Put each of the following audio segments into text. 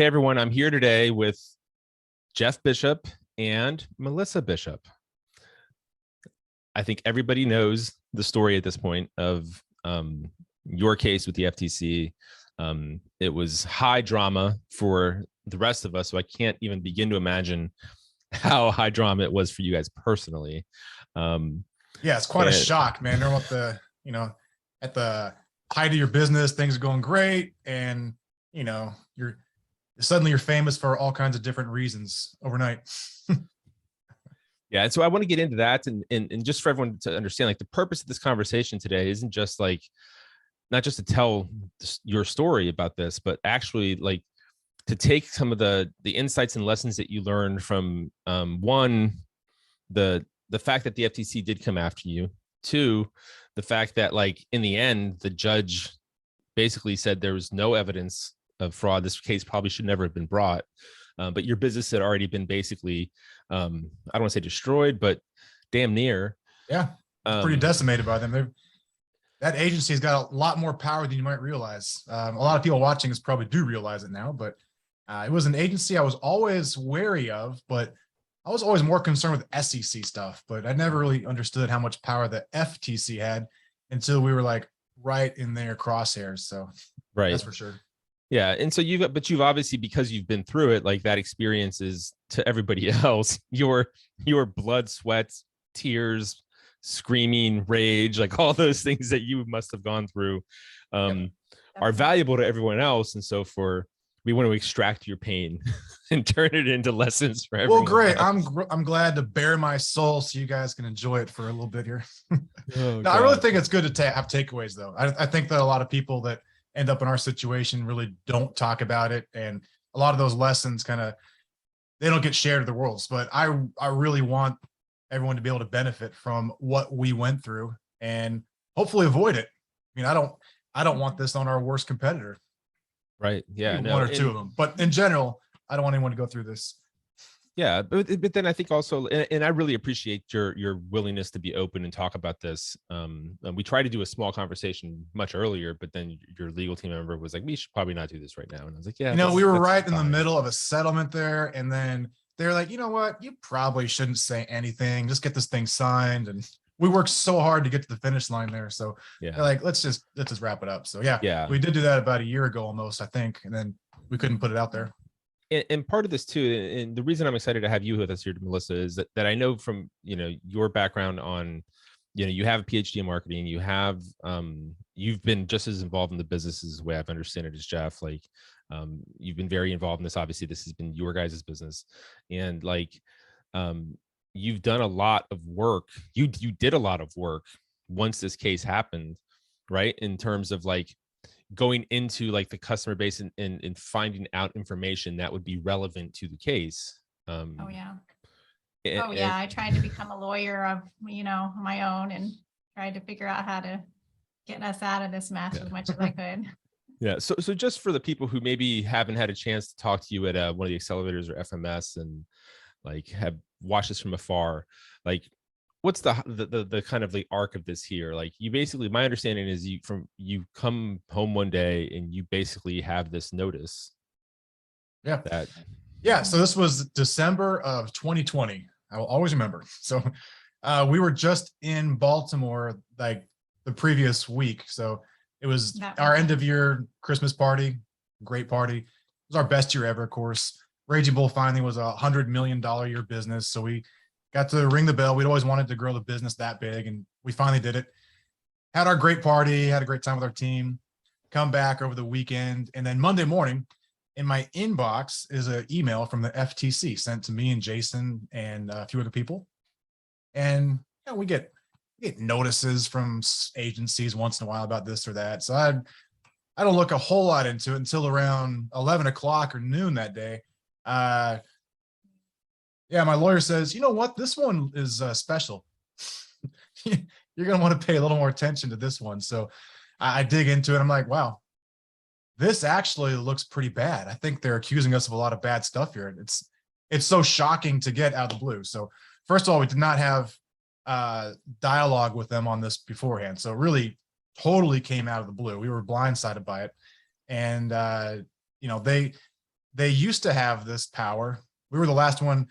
Hey everyone, I'm here today with Jeff Bishop and Melissa Bishop. I think everybody knows the story at this point of your case with the FTC. It was high drama for the rest of us, so I can't even begin to imagine how high drama it was for you guys personally. Yeah, it's quite a shock, man. You're at the, at the height of your business, things are going great, and you're suddenly famous for all kinds of different reasons overnight. Yeah, and so I want to get into that, and just for everyone to understand, like, the purpose of this conversation today isn't just like, not just to tell your story about this, but actually like to take some of the insights and lessons that you learned from one, the fact that the FTC did come after you. Two, the fact that, like, in the end, the judge basically said there was no evidence of fraud. This case probably should never have been brought, but your business had already been basically, I don't want to say destroyed, but damn near. Yeah, pretty decimated by them. That agency's got a lot more power than you might realize. A lot of people watching this probably do realize it now, but it was an agency I was always wary of, but I was always more concerned with SEC stuff, but I never really understood how much power the FTC had until we were like right in their crosshairs. So right, that's for sure. Yeah, and so you've obviously, because you've been through it, like, that experience is to everybody else your blood, sweat, tears, screaming, rage, like all those things that you must have gone through are valuable to everyone else. And so we want to extract your pain and turn it into lessons for everyone. Well, great. I'm glad to bare my soul so you guys can enjoy it for a little bit here. No, I really think it's good to have takeaways, though. I think that a lot of people that end up in our situation really don't talk about it, and a lot of those lessons they don't get shared to the world. But I really want everyone to be able to benefit from what we went through and hopefully avoid it. I mean, I don't want this on our worst competitor. Right. Yeah. One or two of them. But in general, I don't want anyone to go through this. Yeah. But then I think also, and I really appreciate your willingness to be open and talk about this. We tried to do a small conversation much earlier, but then your legal team member was like, we should probably not do this right now. And I was like, yeah, we were right in the middle of a settlement there. And then they're like, you know what? You probably shouldn't say anything. Just get this thing signed. And we worked so hard to get to the finish line there. So yeah, like, let's just wrap it up. So yeah, we did do that about a year ago almost, I think. And then we couldn't put it out there. And part of this too, and the reason I'm excited to have you with us here, Melissa, is that I know from, your background on, you have a PhD in marketing, you've been just as involved in the business as the way I've understood it as Jeff. Like, you've been very involved in this. Obviously, this has been your guys' business, and like, you've done a lot of work. You did a lot of work once this case happened, right? In terms of like going into like the customer base and finding out information that would be relevant to the case. Oh yeah. I tried to become a lawyer of, my own, and tried to figure out how to get us out of this mess as much as I could. Yeah. So just for the people who maybe haven't had a chance to talk to you at one of the accelerators or FMS and like have watched this from afar, like, what's the kind of the arc of this here? Like, you basically, my understanding is you come home one day and you basically have this notice. Yeah. So this was December of 2020. I will always remember. So we were just in Baltimore like the previous week. So it was our end of year Christmas party, great party. It was our best year ever, of course. Raging Bull finally was $100 million year business. So we got to ring the bell. We'd always wanted to grow the business that big, and we finally did it. Had our great party, had a great time with our team, come back over the weekend. And then Monday morning in my inbox is an email from the FTC sent to me and Jason and a few other people. And we get notices from agencies once in a while about this or that. So I don't look a whole lot into it until around 11 o'clock or noon that day. My lawyer says, you know what, this one is special. You're going to want to pay a little more attention to this one. So I dig into it. I'm like, wow, this actually looks pretty bad. I think they're accusing us of a lot of bad stuff here. It's so shocking to get out of the blue. So first of all, we did not have dialogue with them on this beforehand. So it really totally came out of the blue. We were blindsided by it. And, they used to have this power. We were the last one,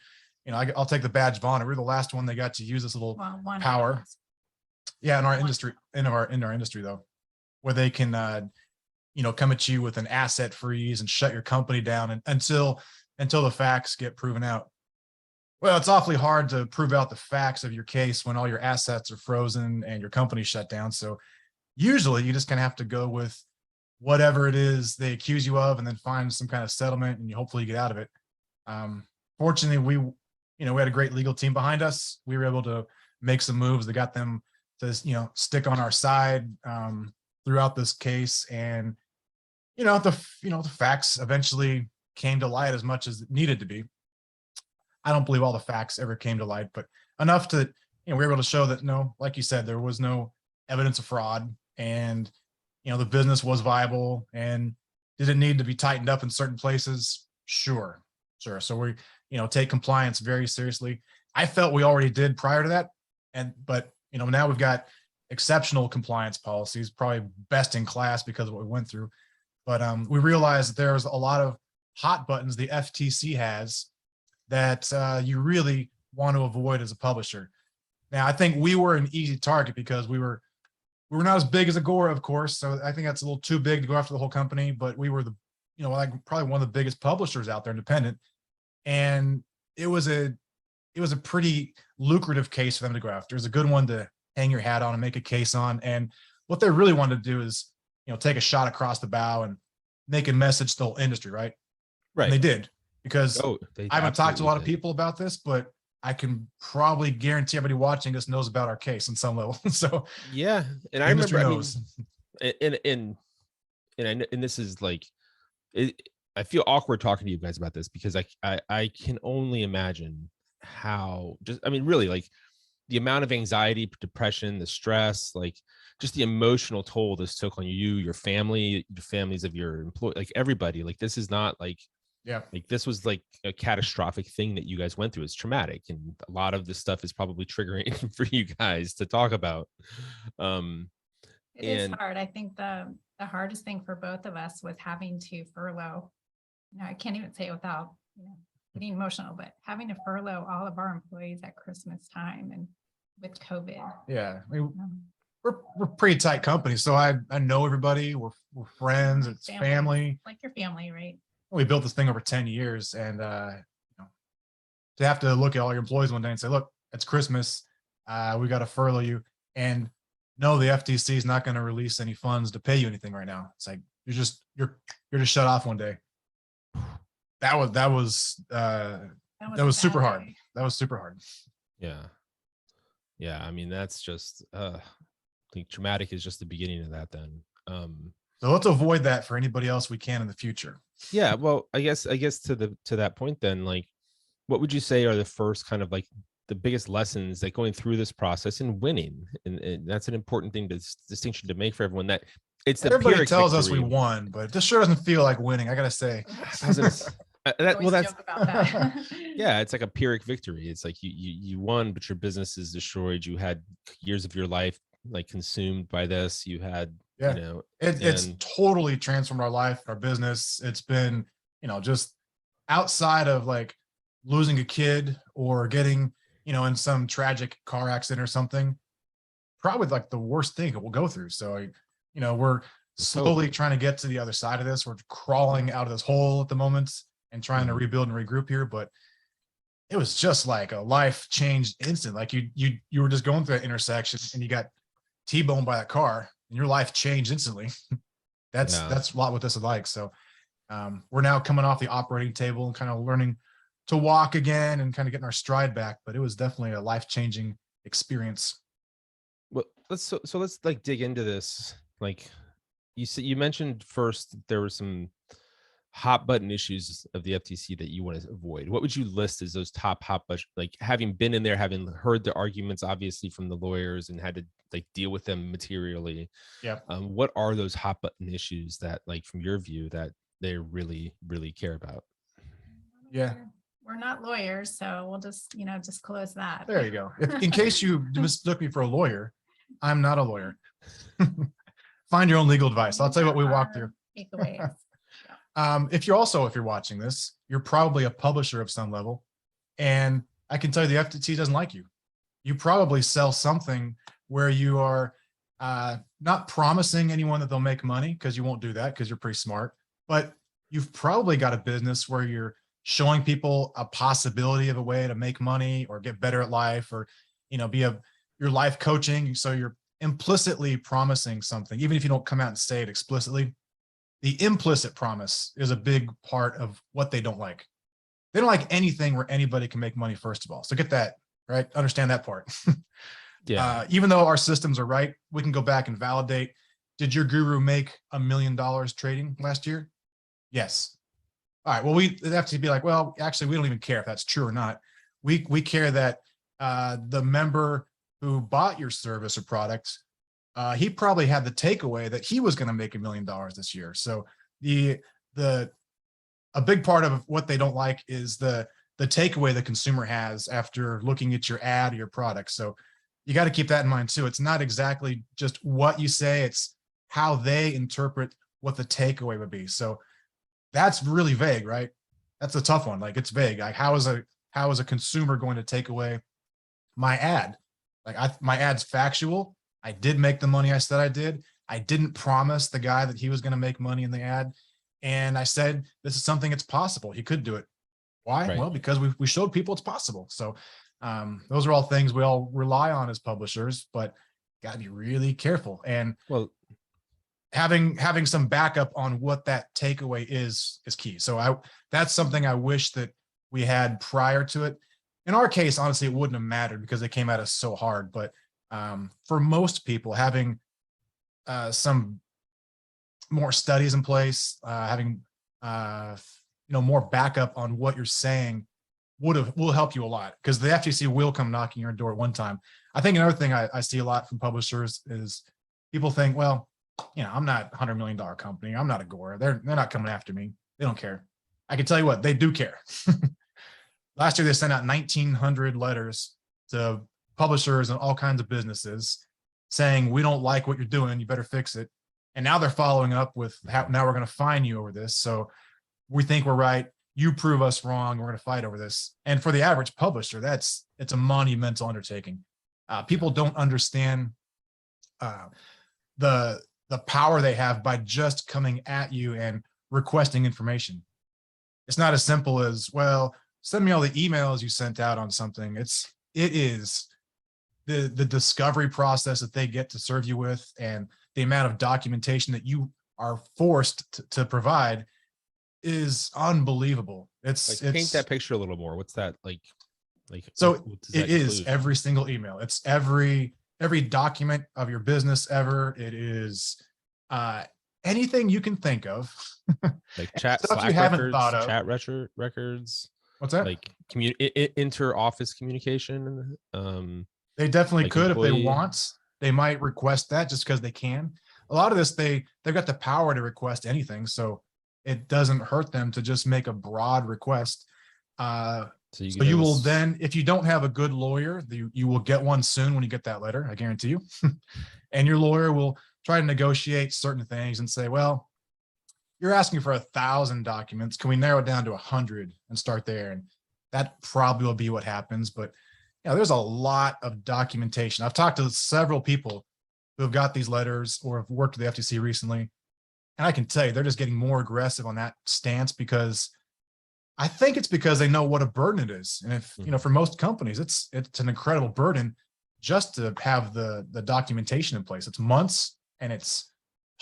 I'll take the badge of honor. We were the last one they got to use this little power. Yeah, in our industry, in our industry though, where they can come at you with an asset freeze and shut your company down until the facts get proven out. Well, it's awfully hard to prove out the facts of your case when all your assets are frozen and your company shut down. So usually you just kind of have to go with whatever it is they accuse you of and then find some kind of settlement and you hopefully get out of it. Fortunately, we had a great legal team behind us. We were able to make some moves that got them to, stick on our side throughout this case. And, the facts eventually came to light as much as it needed to be. I don't believe all the facts ever came to light, but enough to, we were able to show that, no, like you said, there was no evidence of fraud and, the business was viable. And did it need to be tightened up in certain places? Sure. So we, take compliance very seriously. I felt we already did prior to that. But now we've got exceptional compliance policies, probably best in class because of what we went through. But we realized that there's a lot of hot buttons the FTC has that you really want to avoid as a publisher. Now, I think we were an easy target because we were not as big as Agora, of course. So I think that's a little too big to go after the whole company, but we were probably one of the biggest publishers out there, independent. And it was a pretty lucrative case for them to go after. It was a good one to hang your hat on and make a case on. And what they really wanted to do is, take a shot across the bow and make a message to the whole industry, right? Right. And they did. Because I haven't talked to a lot of people about this, but I can probably guarantee everybody watching this knows about our case on some level. So yeah, and I remember, and this is like, I feel awkward talking to you guys about this because I can only imagine how really like the amount of anxiety, depression, the stress, like just the emotional toll this took on you, your family, the families of your employees, like everybody. Like this is not like. Yeah, like this was like a catastrophic thing that you guys went through. It's traumatic, and a lot of this stuff is probably triggering for you guys to talk about. It is hard. I think the hardest thing for both of us was having to furlough. I can't even say it without getting emotional, but having to furlough all of our employees at Christmas time and with COVID. Yeah, I mean, we're pretty tight company, so I know everybody. We're friends. It's family. Like your family, right? We built this thing over 10 years and to have to look at all your employees one day and say, look, it's Christmas. We got to furlough you. And no, the FTC is not going to release any funds to pay you anything right now. It's like, you're just shut off one day. That was super hard. That was super hard. Yeah. I mean, that's just, I think traumatic is just the beginning of that then. So let's avoid that for anybody else we can in the future. Yeah, well, I guess to that point then, like, what would you say are the first kind of like the biggest lessons that going through this process and winning? And that's an important thing distinction to make for everyone. That it's the everybody tells us we won, but this sure doesn't feel like winning. I gotta say. That's about that. Yeah, it's like a Pyrrhic victory. It's like you won, but your business is destroyed. You had years of your life like consumed by this. You had. Yeah, it's totally transformed our life, our business. It's been, just outside of like losing a kid or getting, in some tragic car accident or something, probably like the worst thing we'll go through. So, we're slowly trying to get to the other side of this. We're crawling out of this hole at the moment and trying to rebuild and regroup here. But it was just like a life changed instant. Like you were just going through that intersection and you got T-boned by that car. And your life changed instantly. That's a lot what this is like. So we're now coming off the operating table and kind of learning to walk again and kind of getting our stride back. But it was definitely a life-changing experience. Well, let's like dig into this. Like you mentioned first, there were some hot button issues of the FTC that you want to avoid. What would you list as those top hot button, like having been in there, having heard the arguments obviously from the lawyers and had to like deal with them materially? Yeah. What are those hot button issues that, like, from your view, that they really, really care about? Yeah. We're not lawyers, so we'll just close that. There you go. In case you mistook me for a lawyer, I'm not a lawyer. Find your own legal advice. I'll tell you what we walked through. Takeaways. If you're watching this, you're probably a publisher of some level. And I can tell you the FTC doesn't like you. You probably sell something where you are not promising anyone that they'll make money, because you won't do that because you're pretty smart. But you've probably got a business where you're showing people a possibility of a way to make money or get better at life, or, you know, your life coaching. So you're implicitly promising something, even if you don't come out and say it explicitly. The implicit promise is a big part of what they don't like. They don't like anything where anybody can make money, first of all. So get that, right? Understand that part. Yeah. Even though our systems are right, we can go back and validate. Did your guru make $1 million trading last year? Yes. All right. Well, we have to be like, well, actually, we don't even care if that's true or not. We care that the member who bought your service or product, he probably had the takeaway that he was going to make $1 million this year. So a big part of what they don't like is the takeaway the consumer has after looking at your ad or your product. So you got to keep that in mind too. It's not exactly just what you say, it's how they interpret what the takeaway would be. So that's really vague, right? That's a tough one. Like, it's vague. Like, how is a consumer going to take away my ad? Like, my ad's factual. I did make the money I said I did. I didn't promise the guy that he was going to make money in the ad. And I said, this is something it's possible. He could do it. Why? Right. Well, because we showed people it's possible. So those are all things we all rely on as publishers, but got to be really careful. And Well, having some backup on what that takeaway is key. So that's something I wish that we had prior to it. In our case, honestly, it wouldn't have mattered because they came at us so hard. But for most people, having some more studies in place, having more backup on what you're saying will help you a lot, because the FTC will come knocking your door at one time. I think another thing I see a lot from publishers is people think, well, I'm not a $100 million company. I'm not Agora. They're not coming after me. They don't care. I can tell you what, they do care. Last year, they sent out 1,900 letters to publishers and all kinds of businesses saying, we don't like what you're doing. You better fix it. And now they're following up with, now we're going to fine you over this. So we think we're right. You prove us wrong. We're going to fight over this. And for the average publisher, it's a monumental undertaking. People don't understand the power they have by just coming at you and requesting information. It's not as simple as, well, send me all the emails you sent out on something. It is the discovery process that they get to serve you with, and the amount of documentation that you are forced to provide is unbelievable. It's paint that picture a little more. What's that like? So what does that it is include? every single email. It's every document of your business ever. It is anything you can think of. Like chat, stuff Slack you haven't records, thought of. chat records. What's that? Like inter-office communication. They definitely like could if they employee- want. They might request that just because they can. A lot of this, they've got the power to request anything, so it doesn't hurt them to just make a broad request. So you will then, if you don't have a good lawyer, you will get one soon when you get that letter, I guarantee you. And your lawyer will try to negotiate certain things and say, well, you're asking for 1,000 documents. Can we narrow it down to 100 and start there? And that probably will be what happens. But there's a lot of documentation. I've talked to several people who have got these letters or have worked with the FTC recently. And I can tell you, they're just getting more aggressive on that stance, because I think it's because they know what a burden it is. And if, for most companies, it's an incredible burden just to have the documentation in place. It's months, and it's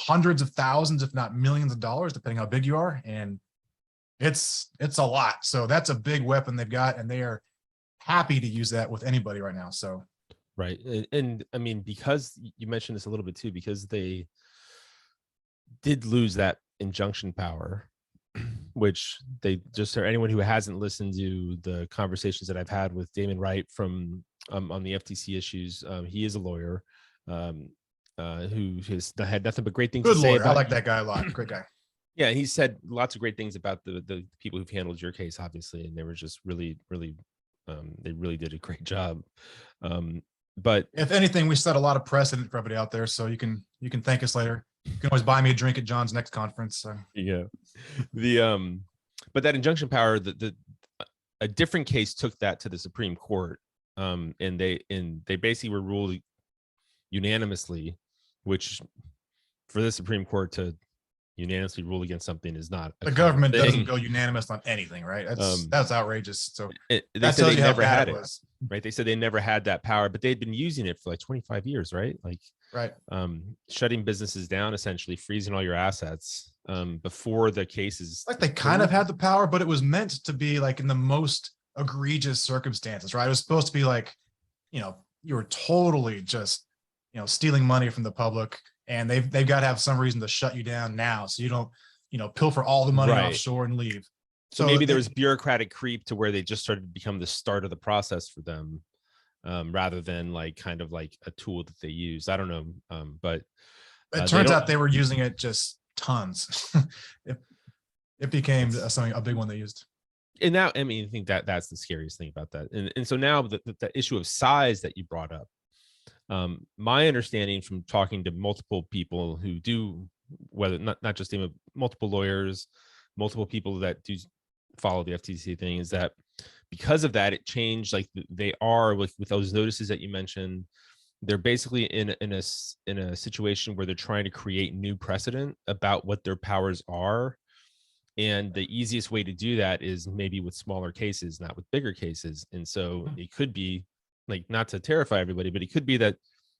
hundreds of thousands, if not millions of dollars, depending how big you are. And it's a lot. So that's a big weapon they've got, and they are happy to use that with anybody right now. So. Right. And I mean, because you mentioned this a little bit too, because they did lose that injunction power, which they just, or anyone who hasn't listened to the conversations that I've had with Damon Wright from on the FTC issues, he is a lawyer who has had nothing but great things to say about. I like that guy a lot. Great guy. Yeah, he said lots of great things about the people who've handled your case, obviously, and they were just really they really did a great job. But if anything, we set a lot of precedent for everybody out there, so you can thank us later. You can always buy me a drink at John's next conference. So. Yeah. But that injunction power, a different case took that to the Supreme Court. And they basically were ruled unanimously, which for the Supreme Court to unanimously rule against something is not the government doesn't go unanimous on anything, right? That's outrageous. So they that said tells they you how never bad had it it, was. right? They said they never had that power, but they'd been using it for like 25 years, right? Like, right. Shutting businesses down, essentially freezing all your assets before the cases. Like they kind of had the power, but it was meant to be like in the most egregious circumstances, right? It was supposed to be like, you know, you were totally just, you know, stealing money from the public, and they've got to have some reason to shut you down now, so you don't, you know, pilfer all the money offshore and leave. So maybe there was bureaucratic creep to where they just started to become the start of the process for them, rather than like kind of like a tool that they use. I don't know, but it turns out they were using it just tons. it became a big one they used. And now, I mean, I think that's the scariest thing about that. And so now the issue of size that you brought up, my understanding from talking to multiple people who do, whether not just them, multiple lawyers, multiple people that do follow the FTC thing, is that because of that, it changed. Like they are with those notices that you mentioned, they're basically in a situation where they're trying to create new precedent about what their powers are. And the easiest way to do that is maybe with smaller cases, not with bigger cases. And so it could be, like, not to terrify everybody, but it could be that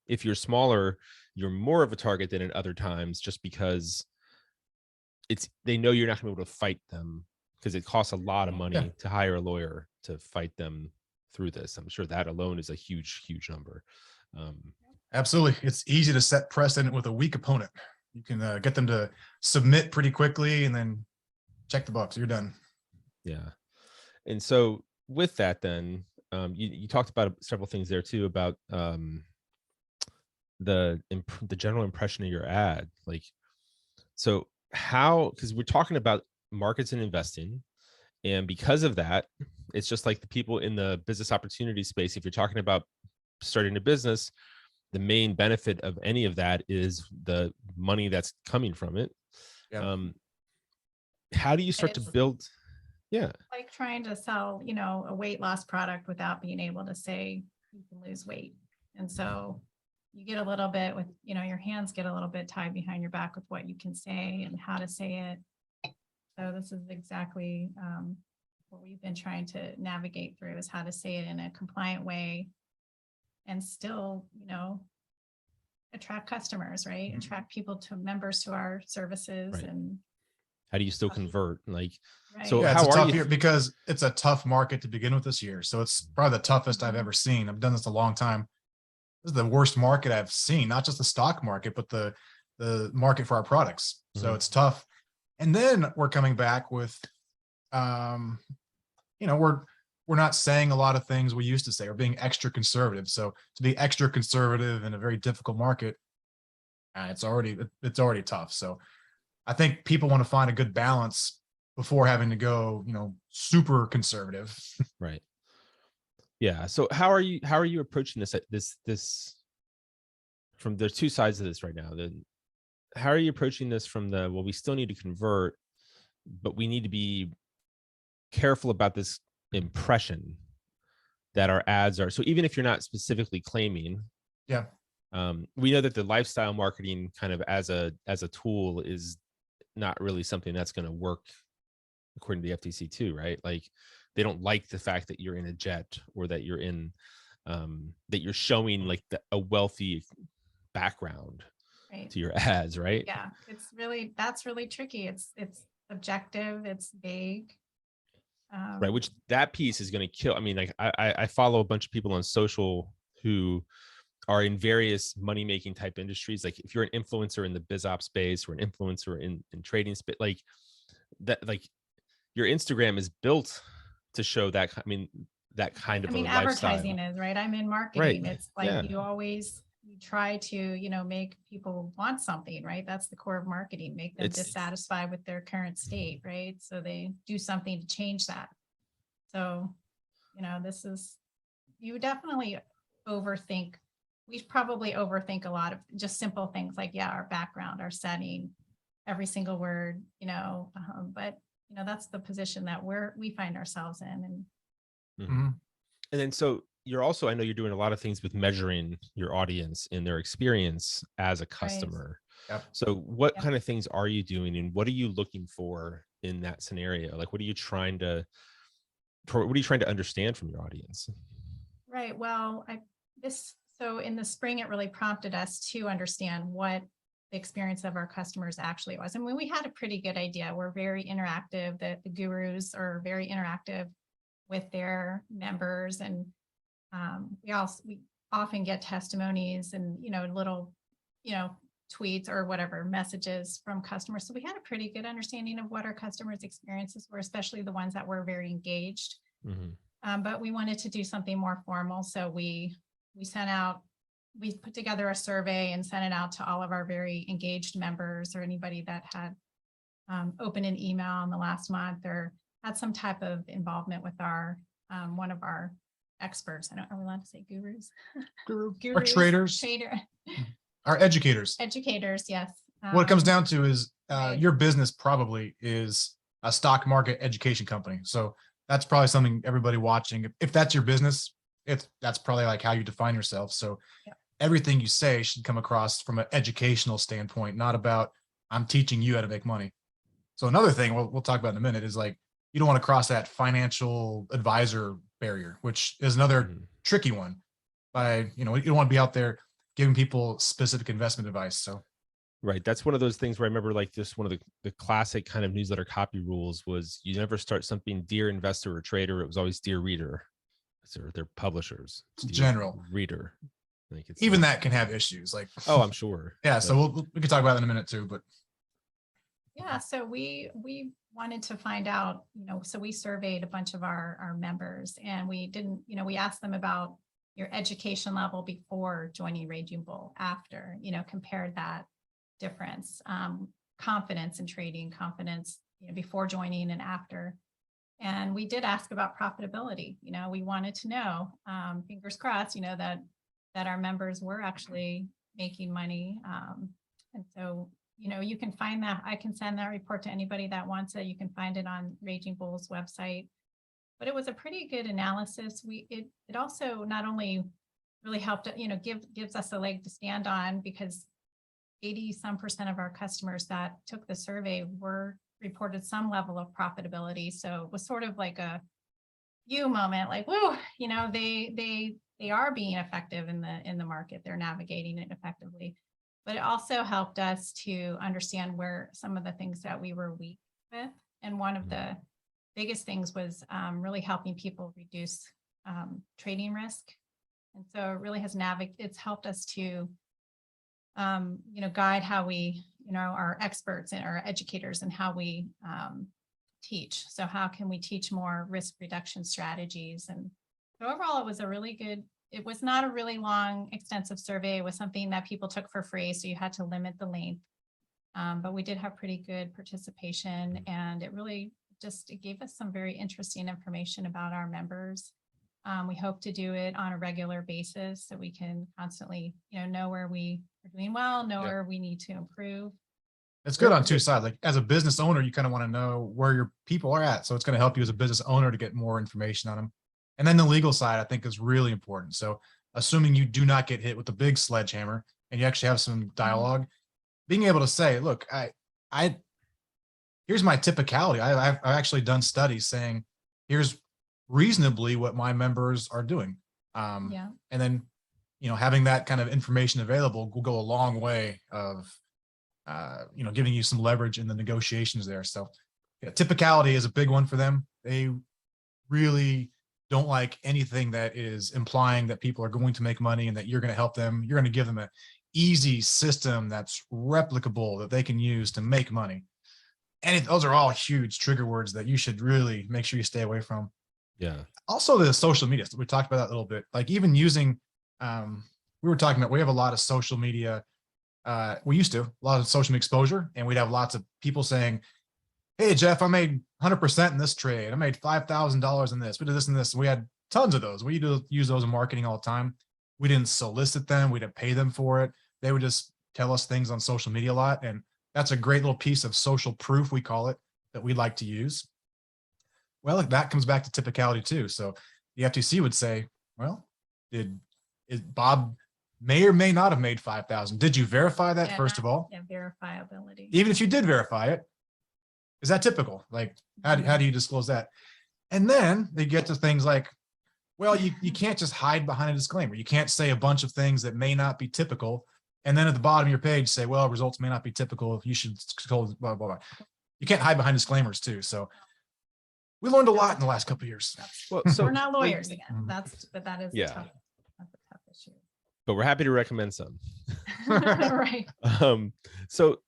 if you're smaller, you're more of a target than at other times, just because they know you're not going to be able to fight them, because it costs a lot of money to hire a lawyer to fight them through this. I'm sure that alone is a huge, huge number. Absolutely. It's easy to set precedent with a weak opponent. You can get them to submit pretty quickly and then check the box. You're done. Yeah. And so with that, then you talked about several things there too, about the general impression of your ad. Like, so how, because we're talking about markets and investing, and because of that, it's just like the people in the business opportunity space. If you're talking about starting a business, the main benefit of any of that is the money that's coming from it. Yeah. How do you start to build? Yeah. Like trying to sell, you know, a weight loss product without being able to say you can lose weight. And so you get a little bit with, you know, your hands get a little bit tied behind your back with what you can say and how to say it. So this is exactly what we've been trying to navigate through, is how to say it in a compliant way and still, you know, attract customers, right? Attract people to members to our services. Right. And how do you still convert? Like, right. So yeah, how it's a are tough you? year because it's a tough market to begin with this year. So it's probably the toughest I've ever seen. I've done this a long time. This is the worst market I've seen, not just the stock market, but the market for our products. So it's tough. And then we're coming back with, you know, we're not saying a lot of things we used to say. We're being extra conservative. So to be extra conservative in a very difficult market, it's already tough. So I think people want to find a good balance before having to go, you know, super conservative. Right. Yeah. So how are you approaching this from, there's two sides of this right now. Then how are you approaching this from the, well, we still need to convert, but we need to be careful about this impression that our ads are. So even if you're not specifically claiming, Yeah. We know that the lifestyle marketing kind of as a tool is not really something that's going to work according to the FTC too, right? Like they don't like the fact that you're in a jet, or that you're in that you're showing like a wealthy background to your ads, right? Yeah, that's really tricky. It's subjective, it's vague. Right, which that piece is going to kill. I mean, like I follow a bunch of people on social who are in various money-making type industries. Like if you're an influencer in the biz op space, or an influencer in trading space, like that, like your Instagram is built to show that, I mean, that kind of a advertising lifestyle. is right. I'm in marketing. Right. It's like you try to, you know, make people want something, right? That's the core of marketing, make them dissatisfied with their current state, right? So they do something to change that. So, you know, you definitely overthink we probably overthink a lot of just simple things like, yeah, our background, our setting, every single word, but that's the position that we find ourselves in. And then, so you're also, I know you're doing a lot of things with measuring your audience and their experience as a customer. Right. Yep. So what kind of things are you doing, and what are you looking for in that scenario? Like, what are you trying to understand from your audience? Right. Well, so in the spring, it really prompted us to understand what the experience of our customers actually was. And when we had a pretty good idea, we're very interactive, that the gurus are very interactive with their members. And we often get testimonies and, little, tweets or whatever messages from customers. So we had a pretty good understanding of what our customers' experiences were, especially the ones that were very engaged. But we wanted to do something more formal. So we put together a survey and sent it out to all of our very engaged members, or anybody that had opened an email in the last month or had some type of involvement with one of our experts. Are we allowed to say gurus? Gurus. Or traders. Our educators. Educators, yes. What it comes down to is your business probably is a stock market education company. So that's probably something everybody watching, if that's your business, that's probably like how you define yourself. So everything you say should come across from an educational standpoint, not about I'm teaching you how to make money. So another thing we'll talk about in a minute is like, you don't want to cross that financial advisor barrier, which is another tricky one. You don't want to be out there giving people specific investment advice. So right. That's one of those things where I remember, like, this one of the classic kind of newsletter copy rules was you never start something dear investor or trader. It was always dear reader. So they're publishers. General reader. Like even that can have issues. Like, oh, I'm sure. Yeah. So we can talk about that in a minute too, but. Yeah. So we wanted to find out, so we surveyed a bunch of our members, and we asked them about your education level before joining Raging Bull, after, compared that difference, confidence in trading, confidence, before joining and after. And we did ask about profitability. We wanted to know, fingers crossed, that our members were actually making money. And so, you can find that. I can send that report to anybody that wants it. You can find it on Raging Bull's website. But it was a pretty good analysis. It also not only really helped, gives us a leg to stand on, because 80% of our customers that took the survey reported some level of profitability. So it was sort of like a moment, like, whoa, they are being effective in the market. They're navigating it effectively. But it also helped us to understand where some of the things that we were weak with. And one of the biggest things was really helping people reduce trading risk. And so it really it's helped us to, guide how we, our experts and our educators, and how we teach. So how can we teach more risk reduction strategies? And so overall, it was not a really long, extensive survey. It was something that people took for free, so you had to limit the length. But we did have pretty good participation, and it really it gave us some very interesting information about our members. We hope to do it on a regular basis so we can constantly, know where we are doing well, know where we need to improve. It's good on two sides. Like, as a business owner, you kind of want to know where your people are at. So it's going to help you as a business owner to get more information on them. And then the legal side, I think, is really important. So assuming you do not get hit with a big sledgehammer and you actually have some dialogue, being able to say, look, here's my typicality. I've actually done studies saying, here's reasonably what my members are doing. And then, having that kind of information available will go a long way of, giving you some leverage in the negotiations there. So typicality is a big one for them. They really don't like anything that is implying that people are going to make money and that you're going to help them. You're going to give them an easy system that's replicable that they can use to make money. And those are all huge trigger words that you should really make sure you stay away from. Yeah. Also, the social media. We talked about that a little bit. Like, even using, we were talking about, we have a lot of social media. We used to, a lot of social media exposure, and we'd have lots of people saying, hey, Jeff, I made 100% in this trade. I made $5,000 in this. We did this and this. And we had tons of those. We use those in marketing all the time. We didn't solicit them. We didn't pay them for it. They would just tell us things on social media a lot. And that's a great little piece of social proof, we call it, that we like to use. Well, that comes back to typicality too. So the FTC would say, well, is Bob may or may not have made 5,000. Did you verify that, first of all? Yeah, verifiability. Even if you did verify it, is that typical? Like, how do you disclose that? And then they get to things like, well, you can't just hide behind a disclaimer. You can't say a bunch of things that may not be typical. And then at the bottom of your page say, well, results may not be typical. You should blah, blah, blah. You can't hide behind disclaimers too. So we learned a lot in the last couple of years. Well, so we're not lawyers again. That is yeah. tough. That's a tough issue. But we're happy to recommend some. Right. So,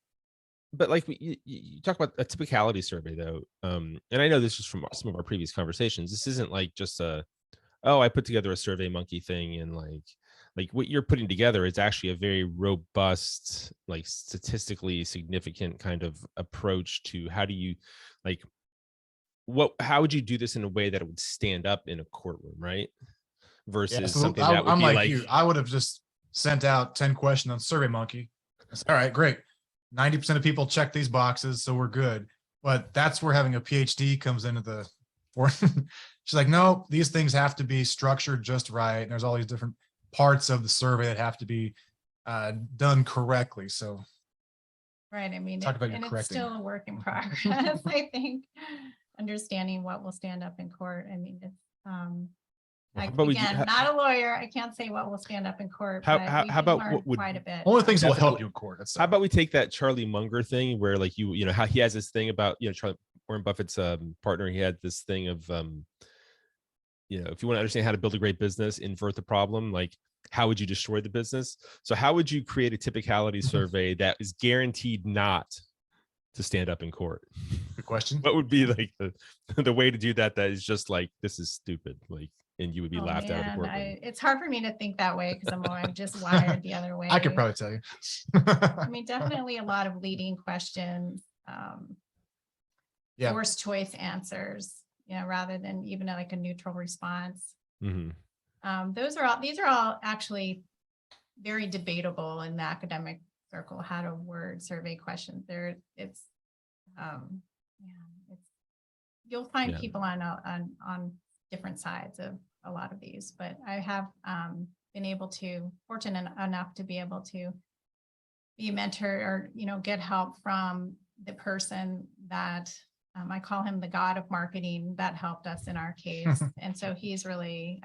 but like you talk about a typicality survey though, and I know this is from some of our previous conversations. This isn't like just I put together a Survey Monkey thing, and like what you're putting together is actually a very robust, like statistically significant kind of approach to how do you how would you do this in a way that it would stand up in a courtroom, right? Versus something that would I'm be like you. I would have just sent out 10 questions on Survey Monkey. All right, great. 90% of people check these boxes, so we're good. But that's where having a PhD comes into the she's like, no, these things have to be structured just right. And there's all these different parts of the survey that have to be done correctly. So right. I mean, it's still a work in progress. I think understanding what will stand up in court. I mean, it's not a lawyer. I can't say what will stand up in court. How about what would quite a bit. Only things that will help you in court. How about we take that Charlie Munger thing where like you know how he has this thing about Warren Buffett's partner. He had this thing of if you want to understand how to build a great business, invert the problem. Like, how would you destroy the business? So how would you create a typicality survey that is guaranteed not to stand up in court? Good question. What would be like the way to do that is just like, this is stupid, like, and you would be laughed out of the courtroom? It's hard for me to think that way because I'm just wired the other way. I could probably tell you. I mean, definitely a lot of leading questions, forced choice answers, rather than even like a neutral response. Mm-hmm. These are all actually very debatable in the academic circle, how to word survey questions. You'll find people on different sides of a lot of these, but I have been fortunate enough to be able to be a mentor or, get help from the person that I call him the God of marketing that helped us in our case. And so he's really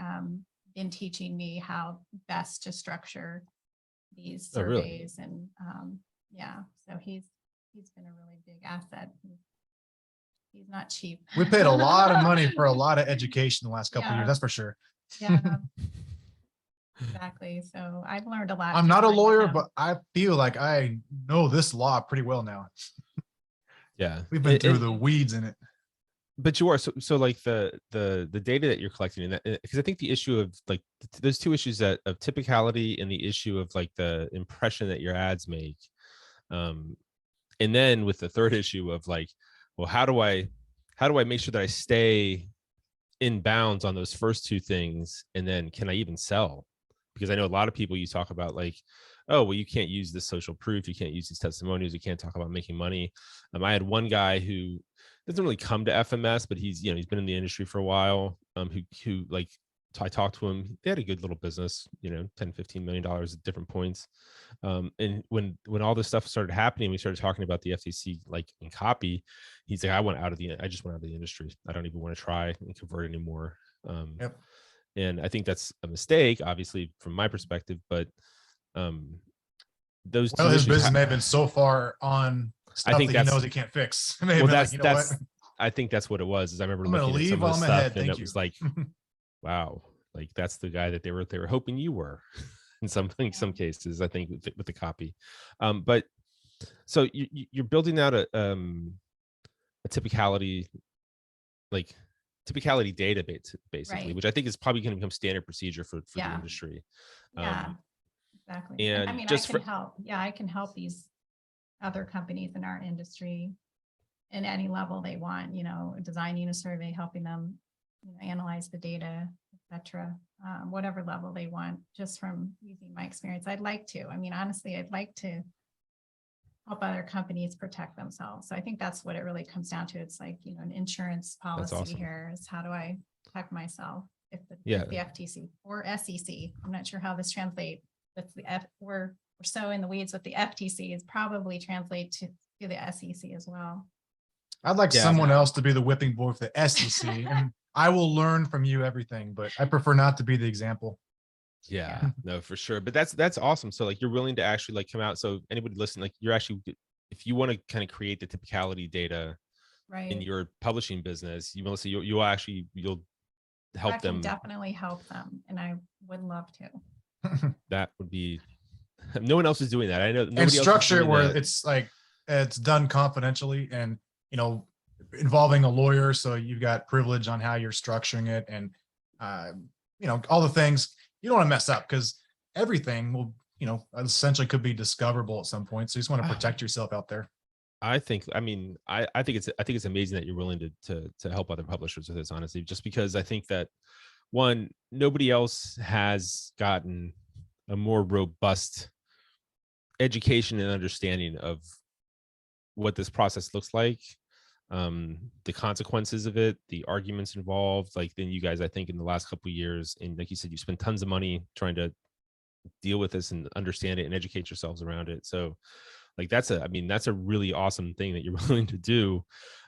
been teaching me how best to structure these surveys. And so he's been a really big asset. He's not cheap. We paid a lot of money for a lot of education the last couple of years, that's for sure. Yeah, exactly. So I've learned a lot. I'm not a lawyer, but I feel like I know this law pretty well now. Yeah, we've been through the weeds in it. But you are so like the data that you're collecting, and because I think the issue of like those two issues of typicality and the issue of like the impression that your ads make, and then with the third issue of like, well, how do I make sure that I stay in bounds on those first two things, and then can I even sell? Because I know a lot of people, you talk about like, oh, well, you can't use this social proof, you can't use these testimonials, you can't talk about making money. I had one guy who doesn't really come to FMS, but he's been in the industry for a while. Who like, I talked to him. They had a good little business, $10-15 million at different points. And when all this stuff started happening, we started talking about the FTC, like in copy. He's like, I just went out of the industry. I don't even want to try and convert anymore. Yep. And I think that's a mistake, obviously, from my perspective. But those two his business may have been so far on stuff that he knows he can't fix. I think that's what it was. Is I remember looking at some of the stuff, and it was like, wow, like that's the guy that they were hoping you were. In some cases, I think with the copy. But so you're building out a typicality database, basically, right, which I think is probably going to become standard procedure for the industry. Exactly. And I mean, I can help these other companies in our industry in any level they want, designing a survey, helping them analyze the data, cetera, whatever level they want, just from using my experience. I'd like to. I mean, honestly, I'd like to help other companies protect themselves. So I think that's what it really comes down to. It's like, an insurance policy awesome. here is how do I protect myself if the FTC or SEC, I'm not sure how this translates. That's we're so in the weeds with the FTC is probably translate to the SEC as well. I'd like someone else to be the whipping boy for the SEC, and I will learn from you everything, but I prefer not to be the example. Yeah, no, for sure. But that's awesome. So like you're willing to actually like come out. So anybody listening, like you're actually, if you want to kind of create the typicality data in your publishing business, you'll help them. Definitely help them. And I would love to. That would be, no one else is doing that. I know. And structure it where it's like, it's done confidentially and, involving a lawyer. So you've got privilege on how you're structuring it and, all the things you don't want to mess up because everything will, essentially could be discoverable at some point. So you just want to protect yourself out there. I think it's amazing that you're willing to help other publishers with this, honestly, just because I think that one, nobody else has gotten a more robust education and understanding of what this process looks like, the consequences of it, the arguments involved, like then you guys, I think in the last couple of years, and like you said, you spent tons of money trying to deal with this and understand it and educate yourselves around it. So like that's a really awesome thing that you're willing to do.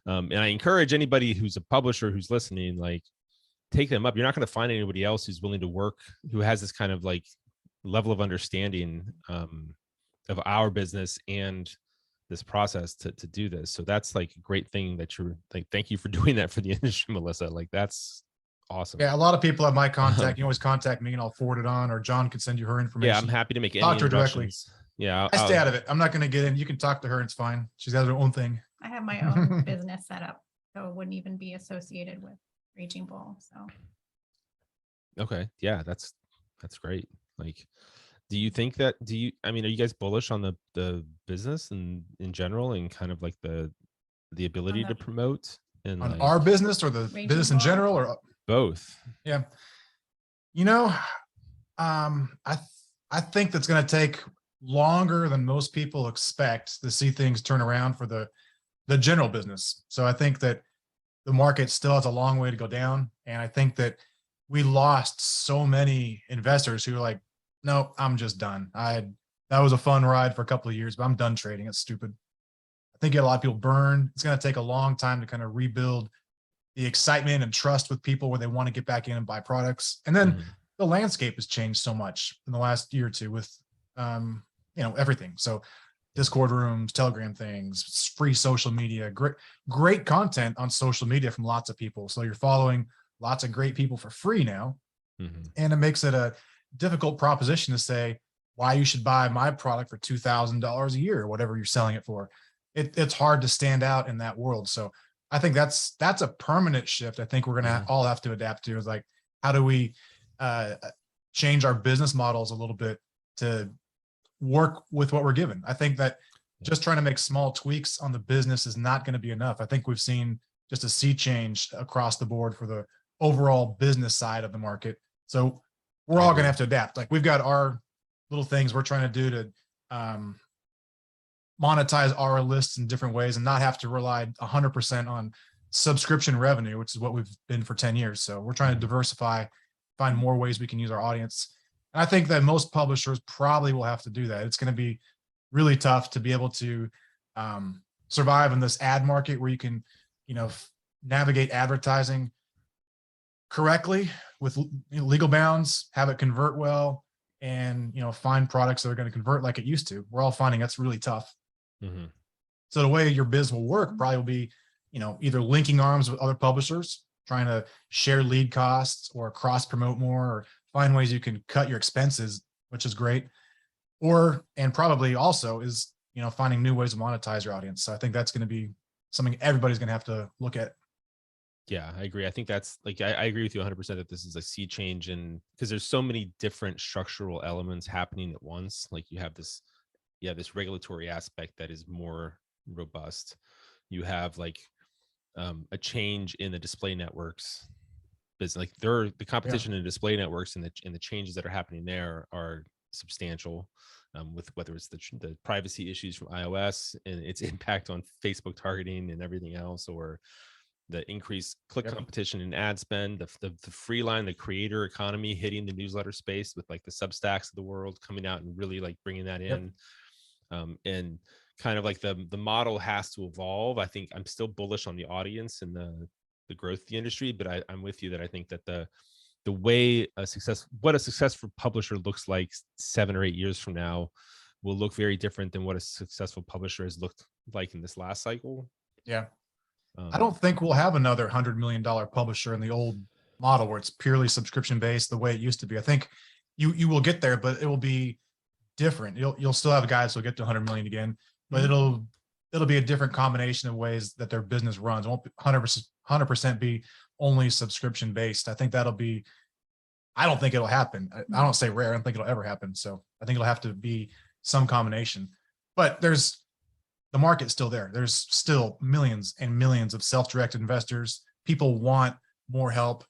And I encourage anybody who's a publisher who's listening, like take them up. You're not going to find anybody else who's willing to work, who has this kind of like level of understanding of our business and this process to do this. So that's like a great thing that you're like, thank you for doing that for the industry, Melissa. Like that's awesome. Yeah, a lot of people have my contact. You always contact me and I'll forward it on, or John can send you her information. Yeah, I'm happy to make any talk to her directly. Yeah, I stay out of it. I'm not going to get in. You can talk to her. It's fine. She's got her own thing. I have my own business set up, so it wouldn't even be associated with Raging Bull. So. Okay. Yeah, that's great. Like, are you guys bullish on the business and in general and kind of like the ability to promote and on our business or the business in general or both? Yeah. I think that's going to take longer than most people expect to see things turn around for the general business. So I think that the market still has a long way to go down. And I think that we lost so many investors who were like, no, I'm just done. That was a fun ride for a couple of years, but I'm done trading. It's stupid. I think a lot of people burned. It's going to take a long time to kind of rebuild the excitement and trust with people where they want to get back in and buy products. And then the landscape has changed so much in the last year or two with, everything. So Discord rooms, Telegram things, free social media, great content on social media from lots of people. So you're following lots of great people for free now. And it makes it a difficult proposition to say why you should buy my product for $2,000 a year or whatever you're selling it for. It's hard to stand out in that world. So I think that's a permanent shift. I think we're going to all have to adapt to is like, how do we change our business models a little bit to work with what we're given? I think that just trying to make small tweaks on the business is not going to be enough. I think we've seen just a sea change across the board for the overall business side of the market. So we're all going to have to adapt. Like we've got our little things we're trying to do to monetize our lists in different ways and not have to rely 100% on subscription revenue, which is what we've been for 10 years. So we're trying to diversify, find more ways we can use our audience. And I think that most publishers probably will have to do that. It's going to be really tough to be able to survive in this ad market where you can, navigate advertising correctly with legal bounds, have it convert well, and find products that are going to convert like it used to. We're all finding that's really tough. So the way your biz will work probably will be, either linking arms with other publishers, trying to share lead costs or cross promote more, or find ways you can cut your expenses, which is great. And probably also is, finding new ways to monetize your audience. So I think that's going to be something everybody's going to have to look at. Yeah, I agree. I think that's like, I agree with you 100% that this is a sea change, and because there's so many different structural elements happening at once. Like you have this regulatory aspect that is more robust. You have like a change in the display networks business. Like the competition in display networks and the changes that are happening there are substantial, with whether it's the privacy issues from iOS and its impact on Facebook targeting and everything else, or the increased click competition and ad spend, the free line, the creator economy hitting the newsletter space with like the Substacks of the world coming out and really like bringing that in. And kind of like the model has to evolve. I think I'm still bullish on the audience and the growth of the industry, but I'm with you that I think that the way what a successful publisher looks like 7 or 8 years from now will look very different than what a successful publisher has looked like in this last cycle. Yeah. I don't think we'll have another $100 million publisher in the old model where it's purely subscription based the way it used to be. I think you will get there, but it will be different. You'll still have guys who'll get to 100 million again, but it'll be a different combination of ways that their business runs. It won't 100% be only subscription based. I think I don't think it'll happen. I don't say rare. I don't think it'll ever happen. So I think it'll have to be some combination, but the market's still there. There's still millions and millions of self-directed investors. People want more help.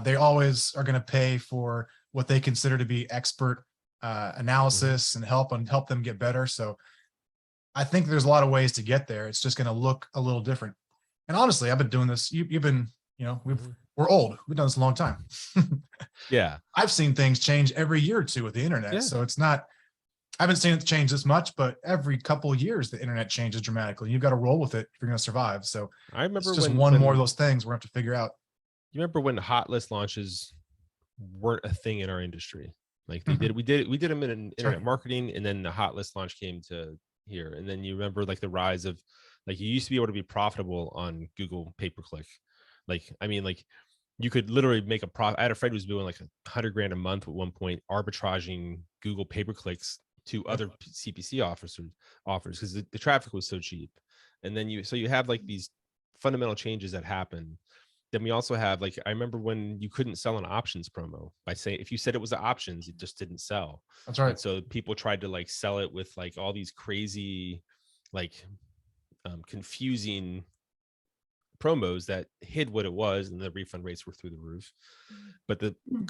They always are going to pay for what they consider to be expert analysis and help them get better. So I think there's a lot of ways to get there. It's just going to look a little different. And honestly, I've been doing this. You've been, we're old. We've done this a long time. Yeah. I've seen things change every year or two with the internet. Yeah. So I haven't seen it change this much, but every couple of years, the internet changes dramatically. You've got to roll with it if you're going to survive. So I remember it's just one more of those things we're going to have to figure out. You remember when hot list launches weren't a thing in our industry? Like we did them in internet marketing, and then the hot list launch came to here. And then you remember like the rise of, like, you used to be able to be profitable on Google pay-per-click. Like, I mean, like you could literally make a profit. I had a friend who was doing like $100,000 a month at one point, arbitraging Google pay-per-clicks to other CPC offers because the traffic was so cheap. And then you have like these fundamental changes that happen. Then we also have, like, I remember when you couldn't sell an options promo by saying, if you said it was the options, it just didn't sell. That's right. And so people tried to like sell it with like all these crazy, like confusing promos that hid what it was, and the refund rates were through the roof. But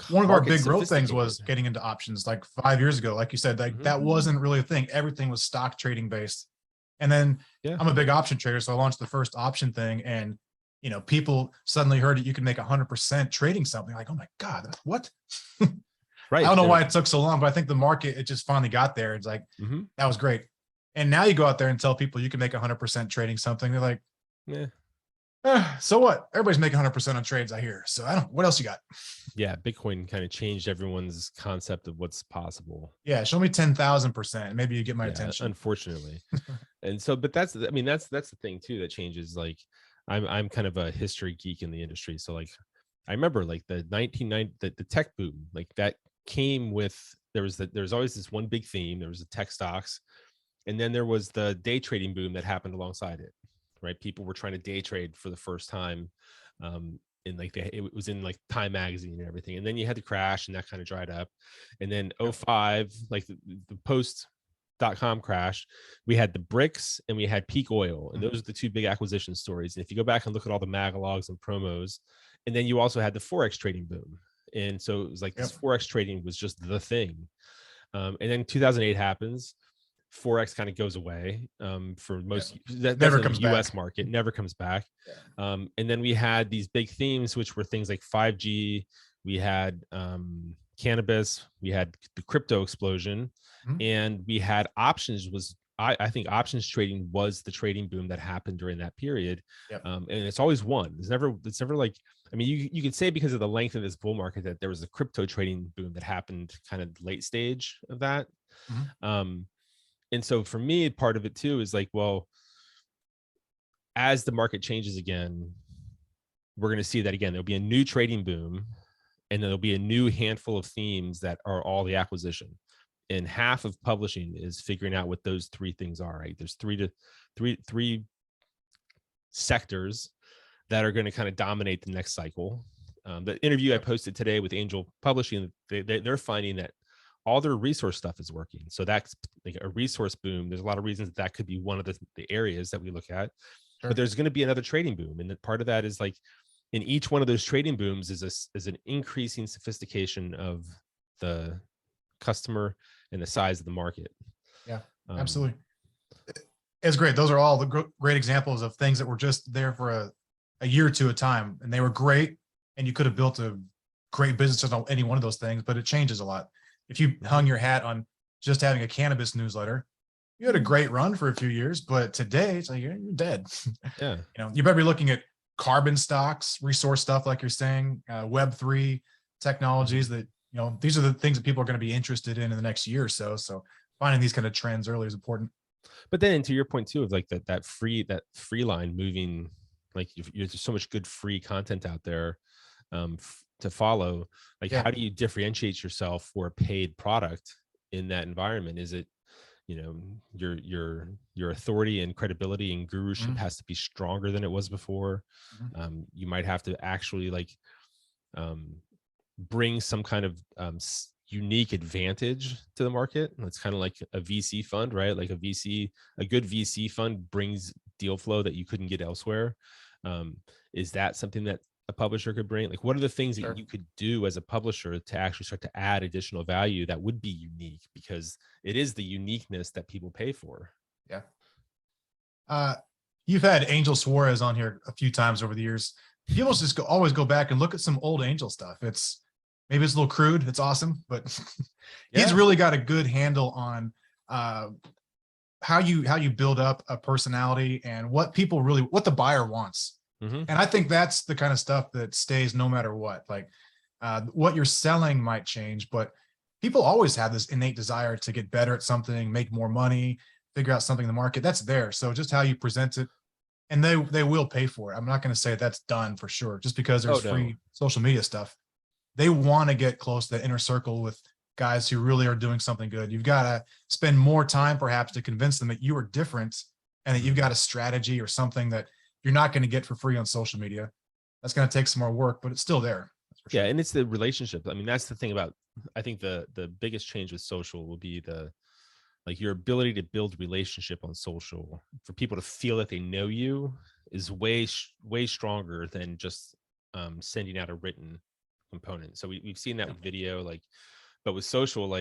one of our big growth things was getting into options like 5 years ago. Like you said, like that wasn't really a thing. Everything was stock trading based. And then I'm a big option trader, so I launched the first option thing, and people suddenly heard that you could make 100% trading something. Like, oh my God, what? Right. I don't know why it took so long, but I think the market, it just finally got there. It's like, that was great. And now you go out there and tell people you can make 100% trading something. They're like, so what? Everybody's making 100% on trades, I hear. So what else you got? Yeah. Bitcoin kind of changed everyone's concept of what's possible. Yeah. Show me 10,000%. Maybe you get my attention. Unfortunately. And so, but that's the thing too, that changes. Like, I'm kind of a history geek in the industry. So like, I remember like the 1990, the tech boom, like that came with, there's always this one big theme. There was the tech stocks. And then there was the day trading boom that happened alongside it, right? People were trying to day trade for the first time. And like it was in like Time magazine and everything. And then you had the crash, and that kind of dried up. And then 2005, like the post.com crash, we had the bricks and we had peak oil. And those are the two big acquisition stories. And if you go back and look at all the magalogs and promos, and then you also had the Forex trading boom. And so it was like this Forex trading was just the thing. And then 2008 happens. Forex kind of goes away for most. That never comes back. US market never comes back. And then we had these big themes, which were things like 5G. We had cannabis. We had the crypto explosion, and we had options. I think options trading was the trading boom that happened during that period. And it's always one. It's never like, I mean, you could say because of the length of this bull market that there was a crypto trading boom that happened kind of late stage of that. And so for me, part of it too is like, well, as the market changes again, we're going to see that again. There'll be a new trading boom, and there'll be a new handful of themes that are all the acquisition. And half of publishing is figuring out what those three things are, right? There's three sectors that are going to kind of dominate the next cycle. The interview I posted today with Angel Publishing, they're finding that all their resource stuff is working. So that's like a resource boom. There's a lot of reasons that could be one of the areas that we look at, but there's going to be another trading boom. And part of that is like, in each one of those trading booms is an increasing sophistication of the customer and the size of the market. Yeah, absolutely. It's great. Those are all the great examples of things that were just there for a year or two at a time, and they were great. And you could have built a great business on any one of those things, but it changes a lot. If you hung your hat on just having a cannabis newsletter, you had a great run for a few years, but today it's like you're dead. Yeah. You better be looking at carbon stocks, resource stuff, like you're saying, Web3 technologies that, these are the things that people are going to be interested in the next year or so. So finding these kind of trends early is important. But then to your point too, of like that free line moving, like there's so much good free content out there to follow. Like, how do you differentiate yourself for a paid product in that environment? Is it, your authority and credibility and guruship has to be stronger than it was before. You might have to actually bring some kind of unique advantage to the market. It's kind of like a VC fund, right? Like a good VC fund brings deal flow that you couldn't get elsewhere. Is that something that a publisher could bring? Like, what are the things that you could do as a publisher to actually start to add additional value that would be unique? Because it is the uniqueness that people pay for. Yeah. You've had Angel Suarez on here a few times over the years. People just always go back and look at some old Angel stuff. Maybe it's a little crude. It's awesome, but he's really got a good handle on how you build up a personality and what the buyer wants. And I think that's the kind of stuff that stays no matter what. Like what you're selling might change, but people always have this innate desire to get better at something, make more money, figure out something in the market. That's there. So just how you present it, and they will pay for it. I'm not going to say that's done for sure, just because there's free social media stuff. They want to get close to the inner circle with guys who really are doing something good. You've got to spend more time perhaps to convince them that you are different and that you've got a strategy or something that you're not going to get for free on social media. That's going to take some more work, but it's still there. That's for sure. Yeah. And it's the relationship. I mean, that's the thing about, I think the biggest change with social will be your ability to build relationship on social, for people to feel that they know you, is way stronger than just sending out a written component. So we've seen that with video, but with social,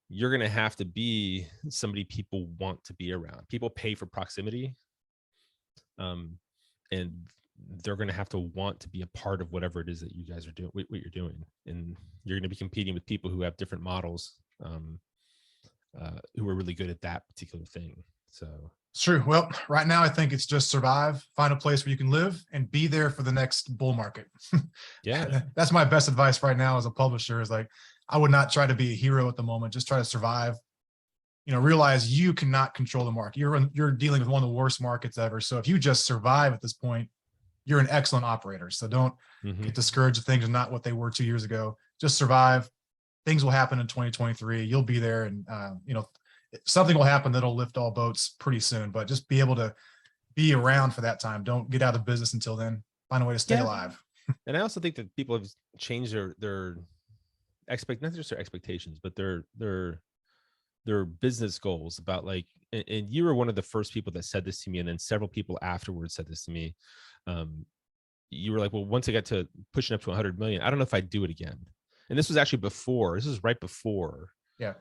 you're going to have to be somebody people want to be around. People pay for proximity. And they're going to have to want to be a part of whatever it is that you guys are doing, what you're doing. And you're going to be competing with people who have different models, who are really good at that particular thing. So it's true. Well, right now, I think it's just survive, find a place where you can live, and be there for the next bull market. Yeah. That's my best advice right now as a publisher, is I would not try to be a hero at the moment. Just try to survive. Realize you cannot control the market. You're dealing with one of the worst markets ever. So if you just survive at this point, you're an excellent operator. So don't get discouraged if things are not what they were 2 years ago. Just survive. Things will happen in 2023. You'll be there, and something will happen that'll lift all boats pretty soon. But just be able to be around for that time. Don't get out of business until then. Find a way to stay alive. And I also think that people have changed their not just their expectations, but their business goals about and you were one of the first people that said this to me, and then several people afterwards said this to me. You were like, well, once I got to pushing up to 100 million, I don't know if I'd do it again. And this was actually right before the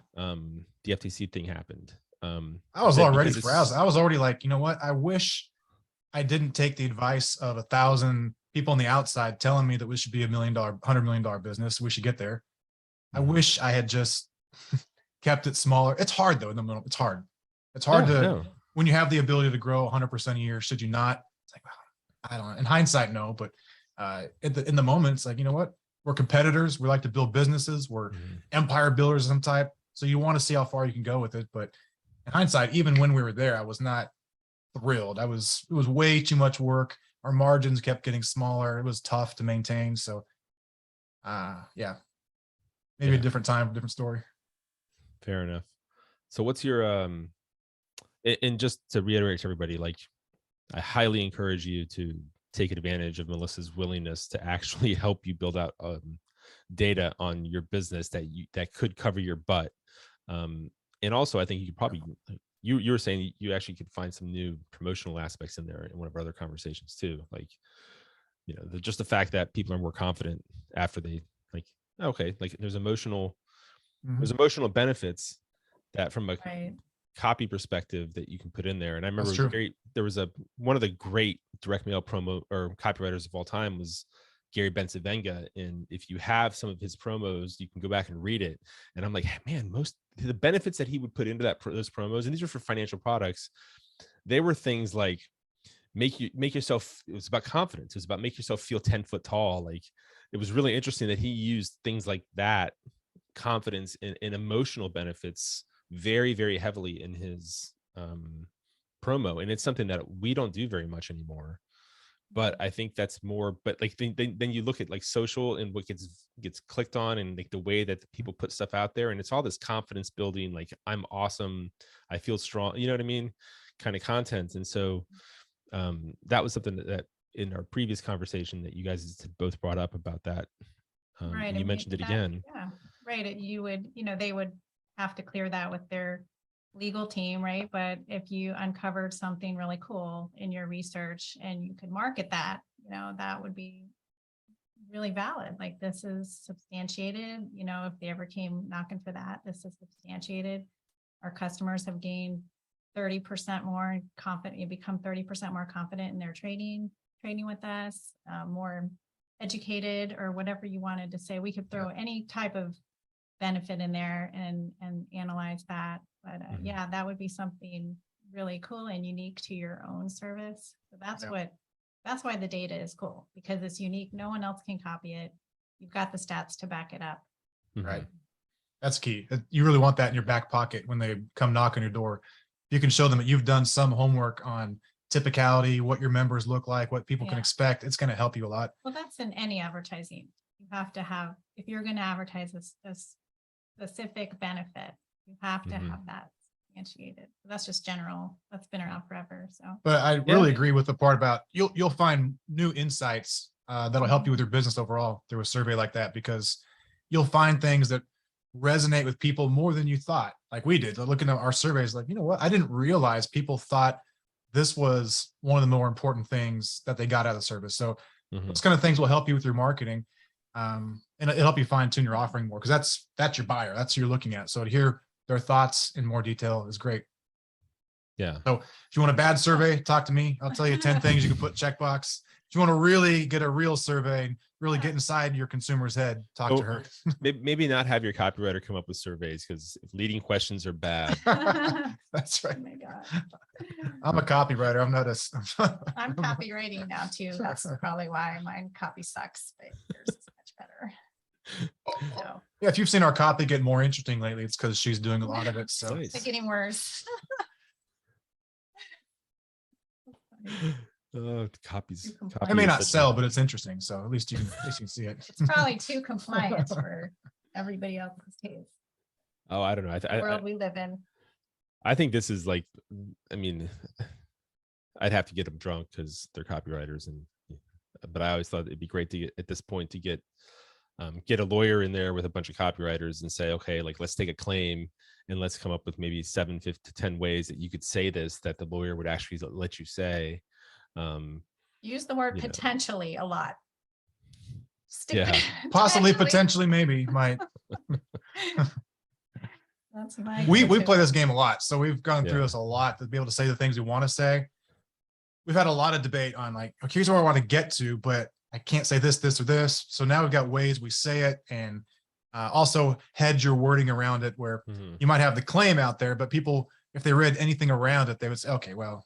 FTC thing happened. I was already frazzled. I was already like, you know what? I wish I didn't take the advice of 1,000 people on the outside telling me that we should be $1 million, $100 million business. We should get there. I wish I had just kept it smaller. It's hard though in the middle. It's hard. It's hard when you have the ability to grow 100% a year. Should you not? It's like, I don't know. In hindsight, no. But in the moment, it's like, you know what? We're competitors. We like to build businesses. We're empire builders of some type. So you want to see how far you can go with it. But in hindsight, even when we were there, I was not thrilled. It was way too much work. Our margins kept getting smaller. It was tough to maintain. So maybe a different time, different story. Fair enough. So what's your and just to reiterate to everybody, I highly encourage you to take advantage of Melissa's willingness to actually help you build out data on your business that could cover your butt. And also, I think you could probably, you were saying you actually could find some new promotional aspects in there in one of our other conversations too. just the fact that people are more confident after they like, okay, like there's emotional benefits that from a copy perspective that you can put in there. And I remember there was one of the great direct mail promo or copywriters of all time was Gary Bencivenga. And if you have some of his promos, you can go back and read it. And I'm like, man, most the benefits that he would put into those promos, and these are for financial products, they were things like make yourself, it was about confidence. It was about make yourself feel 10 foot tall. Like it was really interesting that he used things like that, confidence and emotional benefits very, very heavily in his promo. And it's something that we don't do very much anymore. But I think that's more, but like then you look at like social and what gets clicked on and like the way that the people put stuff out there, and it's all this confidence building, like I'm awesome, I feel strong, you know what I mean, kind of content. And so that was something that in our previous conversation that you guys had both brought up about that. Right. And you mentioned it again. Yeah, right. You would, they would have to clear that with their legal team, right? But if you uncovered something really cool in your research and you could market that, that would be really valid. Like this is substantiated, if they ever came knocking for that, this is substantiated. Our customers have gained 30% more confident, you become 30% more confident in their trading with us, more educated, or whatever you wanted to say. We could throw any type of benefit in there and analyze that. But yeah, that would be something really cool and unique to your own service. So that's why the data is cool, because it's unique. No one else can copy it. You've got the stats to back it up. Right. That's key. You really want that in your back pocket when they come knock on your door. You can show them that you've done some homework on typicality, what your members look like, what people can expect. It's going to help you a lot. Well, that's in any advertising. You have to have, if you're going to advertise a specific benefit, you have to have that substantiated. That's just general. That's been around forever. So, but I really agree with the part about you'll find new insights that'll help you with your business overall through a survey like that, because you'll find things that resonate with people more than you thought. Like we did, looking at our surveys, like, you know what, I didn't realize people thought this was one of the more important things that they got out of the service. So those kind of things will help you with your marketing, and it'll help you fine tune your offering more, because that's your buyer, that's who you're looking at. So to hear their thoughts in more detail is great. Yeah. So if you want a bad survey, talk to me. I'll tell you 10 things you can put checkbox. If you want to really get a real survey, really get inside your consumer's head, talk to her. Maybe not have your copywriter come up with surveys, because if leading questions are bad. That's right. Oh my God. I'm a copywriter. I'm not I'm copywriting now too. That's probably why mine copy sucks, but yours is much better. So. Yeah, if you've seen our copy get more interesting lately, it's because she's doing a lot of it. So it's getting worse. Copies. I may not sell, but it's interesting. So at least you can see it. It's probably too compliant for everybody else's taste. Oh, I don't know. The world we live in. I think this is like, I mean, I'd have to get them drunk because they're copywriters, but I always thought it'd be great to get at this point to get a lawyer in there with a bunch of copywriters and say, okay, like let's take a claim and let's come up with maybe 7 to 10 ways that you could say this that the lawyer would actually let you say. Use the word potentially a lot. Possibly, potentially, maybe, might. That's my we play this game a lot, so we've gone through this a lot to be able to say the things we want to say. We've had a lot of debate on like, okay, here's where I want to get to, but I can't say this, or this. So now we've got ways we say it, and also hedge your wording around it, where you might have the claim out there, but people, if they read anything around it, they would say, okay, well,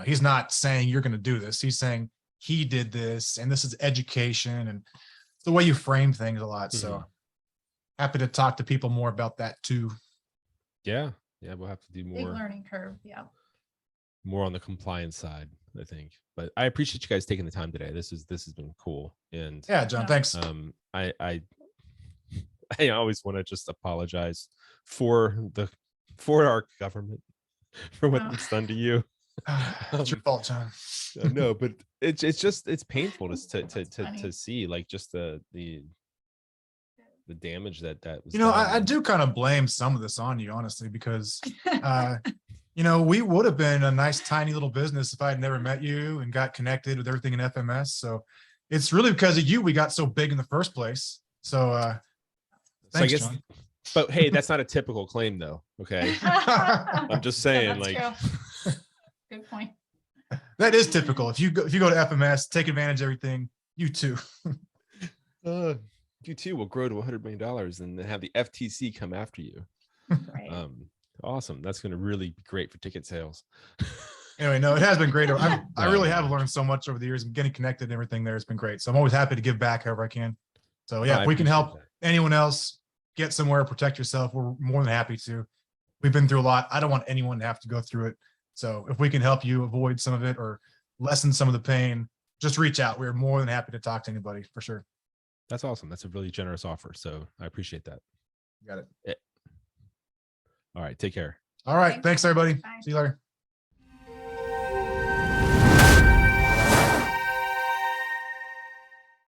he's not saying you're going to do this. He's saying he did this, and this is education, and the way you frame things a lot. So happy to talk to people more about that too. Yeah. We'll have to do more. Big learning curve. Yeah. More on the compliance side, I think. But I appreciate you guys taking the time today. This has been cool. And yeah, John, thanks. I always want to just apologize for our government for what it's done to you. It's your fault, John. No, but it's painful to see like just the damage that was done. I do kind of blame some of this on you, honestly, because we would have been a nice tiny little business if I had never met you and got connected with everything in FMS. So It's really because of you we got so big in the first place. So thanks, John. But hey, that's not a typical claim though. Okay. I'm just saying, like, true. Good point. That is typical. If you go to FMS, take advantage of everything, you too. You too will grow to $100 million and then have the FTC come after you. Right. Awesome. That's going to really be great for ticket sales. Anyway, no, it has been great. I really have learned so much over the years and getting connected and everything there has been great. So I'm always happy to give back however I can. So yeah, if we can help anyone else get somewhere, protect yourself, we're more than happy to. We've been through a lot. I don't want anyone to have to go through it. So if we can help you avoid some of it or lessen some of the pain, just reach out. We're more than happy to talk to anybody for sure. That's awesome. That's a really generous offer. So I appreciate that. Got it. All right. Take care. All right. Thanks everybody. Bye. See you later.